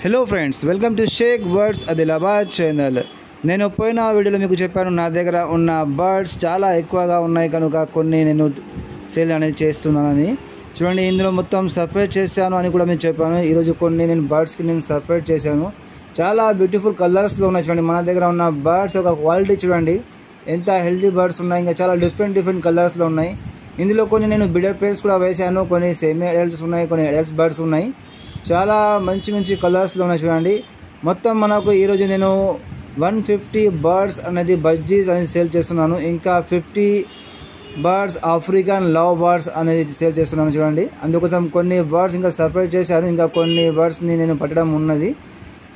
Hello friends, welcome to Shaik birds Adilabad channel. నేను పోయిన వీడియోలో మీకు చెప్పాను, నా దగ్గర ఉన్న బర్డ్స్ చాలా ఎక్కువగా ఉన్నాయి కనుక కొన్ని నేను సేల్ అనేది చేస్తున్నానని. చూడండి, ఇందులో మొత్తం సపరేట్ చేశాను అని కూడా మీకు చెప్పాను. ఈరోజు కొన్ని నేను బర్డ్స్కి నేను సపరేట్ చేశాను. చాలా బ్యూటిఫుల్ కలర్స్లో ఉన్నాయి. చూడండి, మన దగ్గర ఉన్న బర్డ్స్ ఒక క్వాలిటీ చూడండి, ఎంత హెల్తీ బర్డ్స్ ఉన్నాయి. ఇంకా చాలా డిఫరెంట్ కలర్స్లో ఉన్నాయి. ఇందులో కొన్ని నేను బిడర్ పేర్స్ కూడా వేశాను, కొన్ని సెమీ అడల్ట్స్ ఉన్నాయి, కొన్ని అడల్ట్స్ బర్డ్స్ ఉన్నాయి. చాలా మంచి కలర్స్లో ఉన్నాయి. చూడండి, మొత్తం మనకు ఈరోజు నేను 150 బర్డ్స్ అనేది బజ్జీస్ అనేది సేల్ చేస్తున్నాను. ఇంకా 50 బర్డ్స్ ఆఫ్రికన్ లవ్ బర్డ్స్ అనేది సేల్ చేస్తున్నాను. చూడండి, అందుకోసం కొన్ని బర్డ్స్ ఇంకా సపరేట్ చేశాను. ఇంకా కొన్ని బర్డ్స్ని నేను పట్టడం ఉన్నది.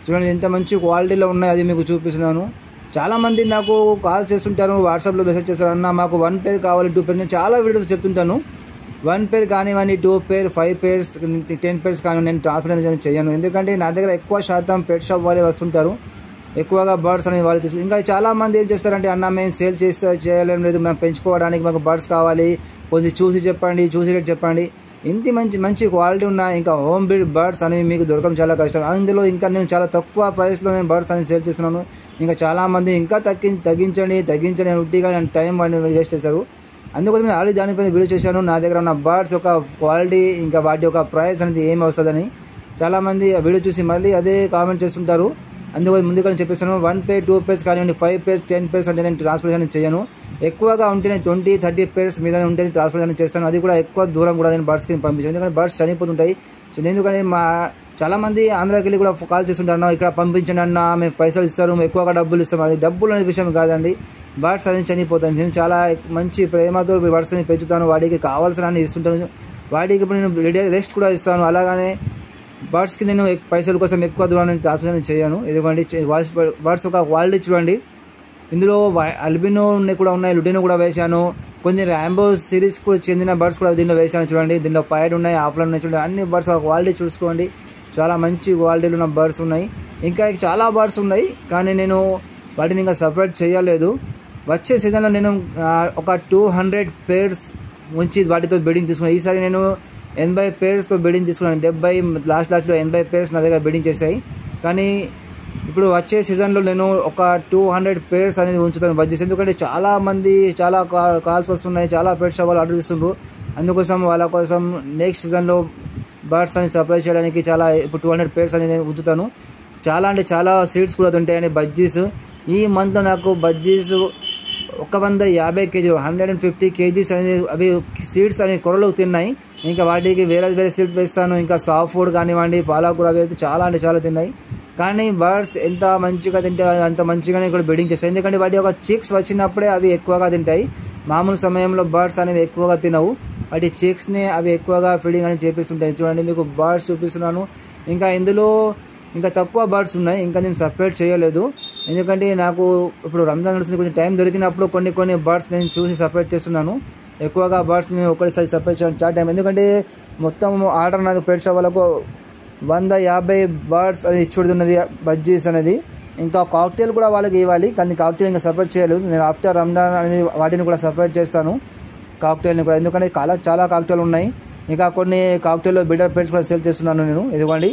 చూడండి, ఎంత మంచి క్వాలిటీలో ఉన్నాయి, అది మీకు చూపిస్తున్నాను. చాలామంది నాకు కాల్ చేస్తుంటారు, వాట్సాప్లో మెసేజ్ చేస్తారు, అన్న మాకు 1 పేర్ కావాలి, 2 పేర్. నేను చాలా వీడియోస్ చెప్తుంటాను, 1 పేర్ కానివ్వండి, 2 పేర్, 5 పేర్స్, 10 పేర్స్ కానివ్వండి, నేను ట్రాన్స్ఫర్ అనేది చేయను. ఎందుకంటే నా దగ్గర ఎక్కువ శాతం పెట్ షాప్ వాళ్ళే వస్తుంటారు, ఎక్కువగా బర్డ్స్ అనేవి వాళ్ళు తీసుకు. ఇంకా చాలామంది ఏం చేస్తారంటే, అన్న మేము సేల్ చేయలేం లేదు, మేము పెంచుకోవడానికి మాకు బర్డ్స్ కావాలి, కొద్ది చూసి చెప్పండి, చూసి రేట్ చెప్పండి. ఇంత మంచి క్వాలిటీ ఉన్న ఇంకా హోమ్ బ్రీడ్ బర్డ్స్ అనేవి మీకు దొరకడం చాలా కష్టం. అందులో ఇంకా నేను చాలా తక్కువ ప్రైస్లో నేను బర్డ్స్ అనేది సేల్ చేస్తున్నాను. ఇంకా చాలామంది ఇంకా తగ్గించండి ఉట్టిగా టైం వేస్ట్ చేస్తారు. అందుకోసం నేను ఆల్రెడీ దానిపైన వీడియో చేశాను. నా దగ్గర ఉన్న బర్డ్స్ ఒక క్వాలిటీ, ఇంకా వాటి యొక్క ప్రైస్ అనేది ఏమి వస్తుందని చాలామంది ఆ వీడియో చూసి మళ్ళీ అదే కామెంట్ చేస్తుంటారు. అందుకోసం ముందుగానే చెప్పేస్తాను, 1 పేర్, 2 పేర్స్ కానివ్వండి, 5 పేర్స్, 10 పేర్స్ అంటే నేను ట్రాన్స్పోర్టేషన్ చేయను. ఎక్కువగా ఉంటే నేను 20-30 పేర్స్ మీద ఉంటే నేను ట్రాన్స్పోర్టేషన్ చేస్తాను. అది కూడా ఎక్కువ దూరం కూడా నేను బర్డ్స్కి పంపించాను, ఎందుకంటే బర్డ్స్ చనిపోతుంటాయి. ఎందుకంటే చాలామంది ఆంధ్రాకి వెళ్ళి కూడా కాల్ చేస్తుంటారు, ఇక్కడ పంపించండి అన్న, మేము పైసలు ఇస్తారు, ఎక్కువగా డబ్బులు ఇస్తాం. అది డబ్బులు అనే విషయం కాదండి, బర్డ్స్ అనేది చనిపోతాయి. నేను చాలా మంచి ప్రేమతో బర్డ్స్ని పెంచుతాను, వాటికి కావాల్సిన అన్ని ఇస్తుంటాను. వాటికి ఇప్పుడు నేను రెస్ట్ కూడా ఇస్తాను. అలాగనే బర్డ్స్కి నేను పైసల కోసం ఎక్కువ దూరం నేను ట్రాన్స్పోర్టేషన్ చేయను. ఎందుకంటే బర్డ్స్ ఒక క్వాలిటీ చూడండి, ఇందులో అల్బినో కూడా ఉన్నాయి, లుటినో కూడా వేశాను. కొన్ని ర్యాంబో సిరీస్కు చెందిన బర్డ్స్ కూడా దీనిలో వేశాను. చూడండి, దీనిలో పైడ్ ఉన్నాయి, ఆఫ్లైన్ ఉన్నాయి. చూడండి, అన్ని బర్డ్స్ ఒక క్వాలిటీ చూసుకోండి, చాలా మంచి క్వాలిటీలో ఉన్న బర్డ్స్ ఉన్నాయి. ఇంకా చాలా బర్డ్స్ ఉన్నాయి, కానీ నేను వాటిని ఇంకా సపరేట్ చేయలేదు. వచ్చే సీజన్లో నేను ఒక 200 పేర్స్ ఉంచి వాటితో బెడ్డింగ్ తీసుకున్నాను. ఈసారి నేను 80 పేర్స్తో బెడ్డింగ్ తీసుకున్నాను. 70 లాస్ట్లో 80 పేర్స్ నా దగ్గర బెడ్డింగ్ చేశాయి. కానీ ఇప్పుడు వచ్చే సీజన్లో నేను ఒక 200 పేర్స్ అనేది ఉంచుతాను బడ్జెట్. ఎందుకంటే చాలా కాల్స్ వస్తున్నాయి, చాలా పెట్ షాప్ వాళ్ళు ఆర్డర్ ఇస్తున్నారు. అందుకోసం వాళ్ళ కోసం నెక్స్ట్ సీజన్లో బర్డ్స్ అని సప్లై చేయడానికి ఇప్పుడు 200 పేర్స్ అనేది నేను ఉంచుతాను. చాలా సీడ్స్ కూడా ఉంటాయని బజ్జీస్. ఈ మంత్లో నాకు బజ్జీస్ 150 కేజీ 150 కేజీస్ అనేది అవి సీడ్స్ అనేవి కొరలు తిన్నాయి. ఇంకా వాటికి వేరే సీడ్స్ వేస్తాను. ఇంకా సాఫ్ట్ ఫుడ్ కానివ్వండి, పాలకూర అవి అయితే చాలా తిన్నాయి. కానీ బర్డ్స్ ఎంత మంచిగా తింటే అంత మంచిగానే కూడా బెడ్డింగ్ చేస్తాయి. ఎందుకంటే వాటి యొక్క చిక్స్ వచ్చినప్పుడే అవి ఎక్కువగా తింటాయి. మామూలు సమయంలో బర్డ్స్ అనేవి ఎక్కువగా తినవు. వాటి చిక్స్ని అవి ఎక్కువగా ఫీడింగ్ అనేది చేపిస్తుంటాయి. చూడండి, మీకు బర్డ్స్ చూపిస్తున్నాను. ఇంకా ఇందులో ఇంకా తక్కువ బర్డ్స్ ఉన్నాయి, ఇంకా నేను సపరేట్ చేయలేదు. ఎందుకంటే నాకు ఇప్పుడు రంజాన్ నడుస్తుంది, కొంచెం టైం దొరికినప్పుడు కొన్ని బర్డ్స్ నేను చూసి సపరేట్ చేస్తున్నాను. ఎక్కువగా బర్డ్స్ నేను ఒకసారి సపరేట్ చేయడం చాలా టైం. ఎందుకంటే మొత్తం ఆర్డర్ నాకు పెట్ షాప్ వాళ్ళకు 150 బర్డ్స్ అనేది ఇచ్చుడున్నది బజ్జీస్ అనేది. ఇంకా కాక్టైల్ కూడా వాళ్ళకి ఇవ్వాలి, కానీ కాక్టైల్ ఇంకా సపరేట్ చేయలేదు. నేను ఆఫ్టర్ రంజాన్ అనేది వాటిని కూడా సపరేట్ చేస్తాను, కాక్టైల్ని కూడా. ఎందుకంటే చాలా కాక్టైల్ ఉన్నాయి. ఇంకా కొన్ని కాక్టైల్లో బిల్డర్ పేర్స్ కూడా సేల్ చేస్తున్నాను నేను. ఇదిగోండి,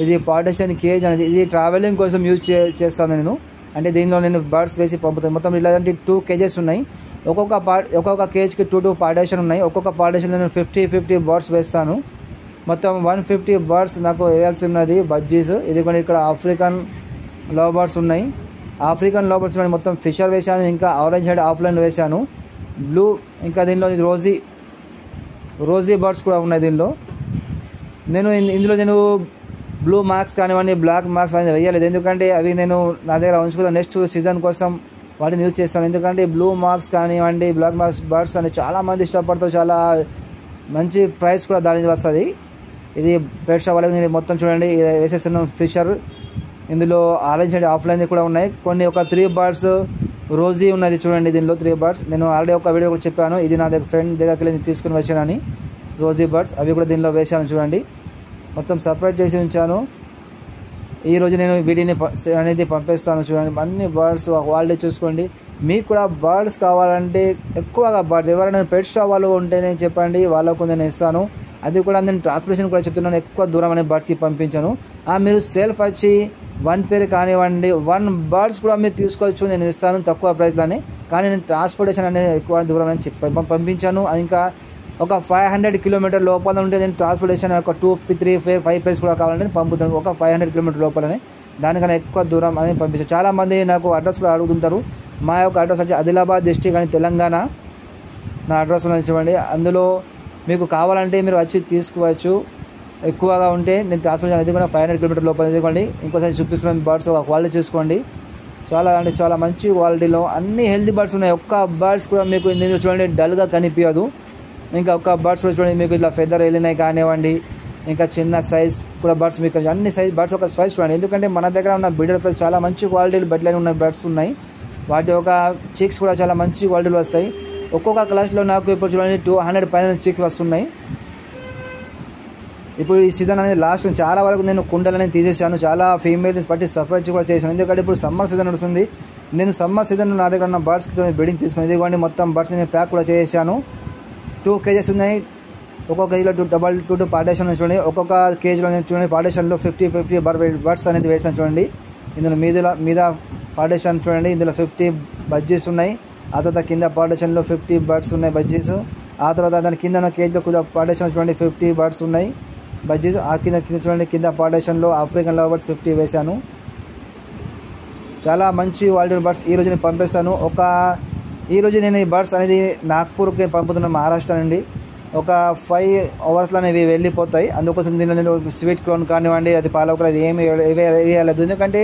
ఇది పార్టిషన్ కేజ్ అనేది, ఇది ట్రావెలింగ్ కోసం యూజ్ చేస్తాను నేను. అంటే దీనిలో నేను బర్డ్స్ వేసి పంపుతాను. మొత్తం ఇలాంటి 2 కేజెస్ ఉన్నాయి. ఒక్కొక్క కేజ్కి 2 పార్టిషన్ ఉన్నాయి. ఒక్కొక్క పార్టిషన్లో నేను 50 బర్డ్స్ వేస్తాను. మొత్తం 150 బర్డ్స్ నాకు వేయాల్సి ఉన్నది బజ్జీస్. ఇది కూడా ఇక్కడ ఆఫ్రికన్ లవ్ బర్డ్స్ ఉన్నాయి. ఆఫ్రికన్ లవ్ బర్డ్స్ మొత్తం ఫిషర్ వేశాను. ఇంకా ఆరెంజ్ హెడ్ ఆఫ్లైన్ వేశాను, బ్లూ. ఇంకా దీనిలో రోజీ బర్డ్స్ కూడా ఉన్నాయి దీనిలో. ఇందులో నేను బ్లూ మార్క్స్ కానివ్వండి, బ్లాక్ మార్క్స్ అనేది వేయలేదు. ఎందుకంటే అవి నేను నా దగ్గర ఉంచుకుంటాను, నెక్స్ట్ సీజన్ కోసం వాటిని యూజ్ చేస్తాను. ఎందుకంటే బ్లూ మార్క్స్ కానివ్వండి, బ్లాక్ మార్క్స్ బర్డ్స్ అని చాలామంది ఇష్టపడతారు. చాలా మంచి ప్రైస్ కూడా దానికి వస్తుంది. ఇది పెట్ షాప్ వాళ్ళకి నేను మొత్తం చూడండి వేసేస్తున్నాను ఫిషర్. ఇందులో ఆరెంజ్ అండ్ ఆఫ్లైన్ కూడా ఉన్నాయి. ఒక 3 బర్డ్స్ రోజీ ఉన్నది చూడండి, దీనిలో 3 బర్డ్స్. నేను ఆల్రెడీ ఒక వీడియో కూడా చెప్పాను, ఇది నా ఫ్రెండ్ దగ్గరికి వెళ్ళి తీసుకుని వచ్చానని. రోజీ బర్డ్స్ అవి కూడా దీనిలో వేసాను చూడండి, మొత్తం సపరేట్ చేసి ఉంచాను. ఈరోజు నేను వీటిని అనేది పంపిస్తాను. చూడండి, అన్ని బర్డ్స్ క్వాలిటీ చూసుకోండి. మీకు కూడా బర్డ్స్ కావాలంటే ఎక్కువగా బర్డ్స్ ఎవరైనా పెట్ షాప్ వాళ్ళు ఉంటేనే చెప్పండి, వాళ్ళకు నేను ఇస్తాను. అది కూడా నేను ట్రాన్స్పోర్టేషన్ కూడా చెప్తున్నాను, ఎక్కువ దూరం అనే బర్డ్స్కి పంపించాను. మీరు సెల్ఫ్ వచ్చి 1 పేర్ కానివ్వండి 1 బర్డ్స్ కూడా మీరు తీసుకోవచ్చు, నేను ఇస్తాను తక్కువ ప్రైస్లోనే. కానీ నేను ట్రాన్స్పోర్టేషన్ అనేది ఎక్కువ దూరం అని పంపించాను. ఇంకా ఒక 500 కిలోమీటర్ లోపల ఉంటే నేను ట్రాన్స్పోర్టేషన్ ఒక 2, 3, 4, 5 పేర్స్ కూడా కావాలంటే నేను పంపుతాను. ఒక 500 కిలోమీటర్ లోపలనే, దానికన్నా ఎక్కువ దూరం అని పంపించాను. చాలామంది నాకు అడ్రస్ కూడా అడుగుతుంటారు. మా యొక్క అడ్రస్ వచ్చి ఆదిలాబాద్ డిస్ట్రిక్ట్ అని తెలంగాణ నా అడ్రస్ ఉన్నది చూడండి. అందులో మీకు కావాలంటే మీరు వచ్చి తీసుకోవచ్చు. ఎక్కువగా ఉంటే నేను ట్రాన్స్పోర్టేషన్ అది కూడా 500 కిలోమీటర్ లోపల ఇదిగోండి. ఇంకోసారి చూపిస్తున్నాను బర్డ్స్ ఒక క్వాలిటీ చూసుకోండి. చాలా అంటే చాలా మంచి క్వాలిటీలో అన్ని హెల్తీ బర్డ్స్ ఉన్నాయి. ఒక్క బర్డ్స్ కూడా మీకు నేను చూడండి డల్గా కనిపించదు. ఇంకా ఒక్క బర్డ్స్ కూడా చూడండి మీకు ఇట్లా ఫెదర్ వెళ్ళినాయి కానివ్వండి, ఇంకా చిన్న సైజ్ కూడా బర్డ్స్ మీకు అన్ని సైజ్ బర్డ్స్ ఒక సైజ్ చూడండి. ఎందుకంటే మన దగ్గర ఉన్న బ్రీడర్ ప్లస్ చాలా మంచి క్వాలిటీలు బెడ్లైన్ ఉన్న బర్డ్స్ ఉన్నాయి. వాటి యొక్క చిక్స్ కూడా చాలా మంచి క్వాలిటీలు వస్తాయి. ఒక్కొక్క క్లాస్లో నాకు ఇప్పుడు చూడండి 200 పైన చిక్స్ వస్తున్నాయి. ఇప్పుడు ఈ సీజన్ అనేది లాస్ట్, చాలా వరకు నేను కుండలని తీసేసాను, చాలా ఫీమేల్స్ బట్టి సపరేట్ కూడా చేశాను. ఎందుకంటే ఇప్పుడు సమ్మర్ సీజన్ నడుస్తుంది. నేను సమ్మర్ సీజన్ నా దగ్గర ఉన్న బర్డ్స్కి బ్రీడింగ్ తీసుకుని ఇదిగోండి మొత్తం బర్డ్స్ నేను ప్యాక్ కూడా చేసాను. 2 కేజెస్ ఉన్నాయి. ఒక్కొక్క కేజీలో 2 పార్టేషన్ చూడండి. ఒక్కొక్క కేజీలో చూడండి పార్టేషన్లో 50 బర్డ్స్ అనేది వేసాను చూడండి. ఇందులో మీద పార్టేషన్ చూడండి, ఇందులో 50 బజ్జీస్ ఉన్నాయి. ఆ తర్వాత కింద పార్టేషన్లో 50 బర్డ్స్ ఉన్నాయి బజ్జీస్. ఆ తర్వాత దాని కింద కేజీలో కూడా పార్టేషన్ చూడండి 50 బర్డ్స్ ఉన్నాయి బజ్జీస్. ఆ కింద చూడండి కింద పార్టేషన్లో ఆఫ్రికన్ లవ్ బర్డ్స్ 50 వేశాను. చాలా మంచి క్వాలిటీ బర్డ్స్ ఈరోజు నేను పంపిస్తాను. ఈరోజు నేను ఈ బర్డ్స్ అనేది నాగ్పూర్కి పంపుతున్నాను, మహారాష్ట్ర నుండి. ఒక 5 అవర్స్లోనే ఇవి వెళ్ళిపోతాయి. అందుకోసం దీనిలో నేను స్వీట్ కార్న్ కానివ్వండి, అది పాలకూర, అది ఏమి వేయలేదు. ఎందుకంటే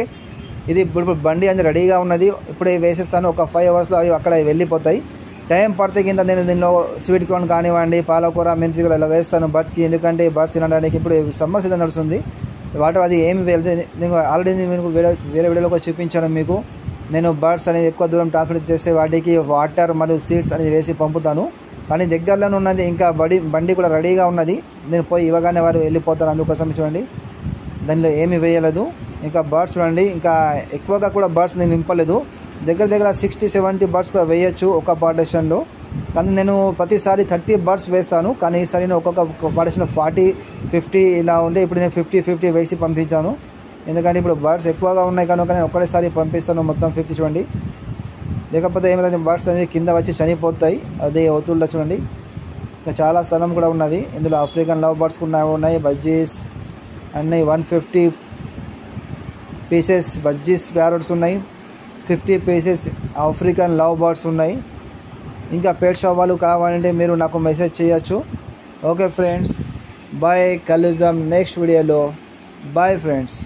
ఇది ఇప్పుడు బండి అనేది రెడీగా ఉన్నది, ఇప్పుడే వేసేస్తాను. ఒక 5 అవర్స్లో అవి అక్కడ వెళ్ళిపోతాయి. టైం పడితే కింద నేను దీనిలో స్వీట్ కార్న్ కానివ్వండి, పాలకూర, మెంతి కూడా ఇలా వేస్తాను బర్డ్స్కి. ఎందుకంటే బర్డ్స్ తినడానికి ఇప్పుడు సమ్మర్ సీజన్ నడుస్తుంది. వాటర్ అది ఏమి వెళ్తుంది. నేను ఆల్రెడీ మీకు వేరే వీడియోలో కూడా చూపించాను మీకు. నేను బర్డ్స్ అనేది ఎక్కువ దూరం ట్రాన్స్పోర్ట్ చేస్తే వాటికి వాటర్ మరియు సీడ్స్ అనేది వేసి పంపుతాను. కానీ దగ్గరలోనే ఉన్నది, ఇంకా బండి కూడా రెడీగా ఉన్నది. నేను పోయి ఇవ్వగానే వారు వెళ్ళిపోతారు. అందుకోసం చూడండి దానిలో ఏమి వేయలేదు. ఇంకా బర్డ్స్ చూడండి, ఇంకా ఎక్కువగా కూడా బర్డ్స్ నేను నింపలేదు. దగ్గర 60-70 బర్డ్స్ కూడా వేయచ్చు ఒక పార్టేషన్లో. కానీ నేను ప్రతిసారి 30 బర్డ్స్ వేస్తాను. కానీ ఈసారి నేను ఒక్కొక్క పార్టేషన్లో 40-50 ఇలా ఉండే. ఇప్పుడు నేను 50 వేసి పంపించాను. ఎందుకంటే ఇప్పుడు బర్డ్స్ ఎక్కువగా ఉన్నాయి కనుక నేను ఒక్కటేసారి పంపిస్తాను మొత్తం 50 చూడండి. లేకపోతే ఏమైతే బర్డ్స్ అనేది కింద వచ్చి చనిపోతాయి. అదే అవుతుండ చూడండి. ఇంకా చాలా స్థలం కూడా ఉన్నది. ఇందులో ఆఫ్రికన్ లవ్ బర్డ్స్ కూడా ఉన్నాయి, బజ్జీస్ అన్నీ 150 పీసెస్ బజ్జీస్ ప్యారట్స్ ఉన్నాయి, 50 పీసెస్ ఆఫ్రికన్ లవ్ బర్డ్స్ ఉన్నాయి. ఇంకా పెట్ షాప్ వాళ్ళు కావాలంటే మీరు నాకు మెసేజ్ చేయొచ్చు. ఓకే ఫ్రెండ్స్, బాయ్, కలుద్దాం నెక్స్ట్ వీడియోలో. Bye friends.